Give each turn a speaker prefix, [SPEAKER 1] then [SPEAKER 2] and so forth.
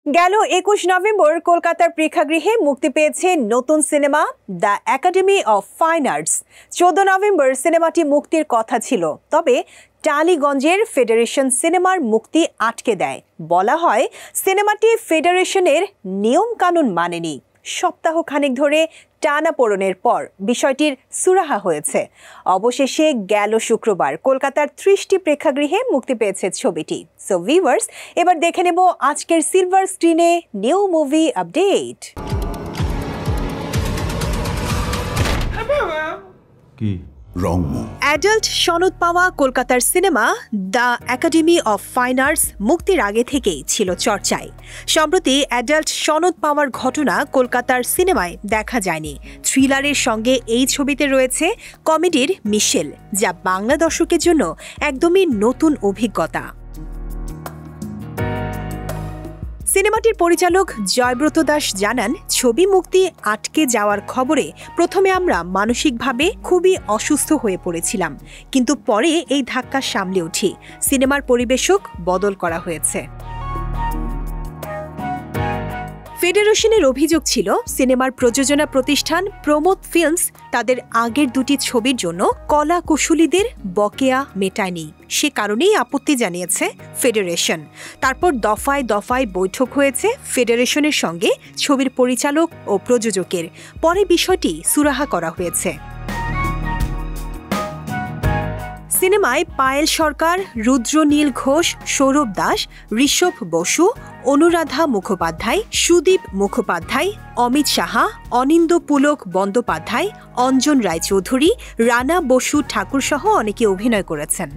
[SPEAKER 1] গেল ২১ নভেম্বর কলকাতার প্রেক্ষাগৃহে মুক্তি পেয়েছে নতুন cinema the academy of fine arts. ১৪ November সিনেমাটি মুক্তির কথা ছিল, তবে টালিগঞ্জের ফেডারেশন সিনেমার মুক্তি আটকে দেয়। বলা হয় সিনেমাটি ফেডারেশনের নিয়মকানুন মানেনি। সপ্তাহখানেক ধরে টানাপোড়েনের পর বিষয়টির সুরাহা হয়েছে। অবশেষে গেল শুক্রবার কলকাতার ৩০টি প্রেক্ষাগৃহে মুক্তি পেয়েছে ছবিটি। সো ভিউয়ার্স, এবার দেখে নেব আজকের সিলভার স্ক্রিনে নিউ মুভি আপডেট। অ্যাডাল্ট সনদ পাওয়া কলকাতার cinema the academy of fine arts মুক্তির আগে থেকেই ছিল চর্চায়। সম্প্রতি অ্যাডাল্ট সনদ পাওয়ার ঘটনা কলকাতার সিনেমায় দেখা যায়নি। থ্রিলারের সঙ্গে এই ছবিতে রয়েছে কমেডির মিশেল, যা বাংলা দর্শকের জন্য একদমই নতুন অভিজ্ঞতা। সিনেমাটির পরিচালক জয়ব্রত দাস জানান, ছবি মুক্তি আটকে যাওয়ার খবরে প্রথমে আমরা মানসিকভাবে খুবই অসুস্থ হয়ে পড়েছিলাম, কিন্তু পরে এই ধাক্কা সামলে উঠি। সিনেমার পরিবেশক বদল করা হয়েছে। ফেডারেশনের অভিযোগ ছিল সিনেমার প্রযোজনা প্রতিষ্ঠান প্রমোদ ফিল্মস তাদের আগের দুটি ছবির জন্য কলা কুশলীদের বকেয়া মেটায়নি। সে কারণেই আপত্তি জানিয়েছে ফেডারেশন। তারপর দফায় দফায় বৈঠক হয়েছে ফেডারেশনের সঙ্গে ছবির পরিচালক ও প্রযোজকের। পরে বিষয়টি সুরাহা করা হয়েছে। সিনেমায় পায়েল সরকার, রুদ্রনীল ঘোষ, সৌরভ দাস, ঋষভ বসু, অনুরাধা মুখোপাধ্যায়, সুদীপ মুখোপাধ্যায়, অমিত সাহা, অনিন্দ পুলক বন্দ্যোপাধ্যায়, অঞ্জন রায়চৌধুরী, রানা বসু ঠাকুর সহ অনেকে অভিনয় করেছেন।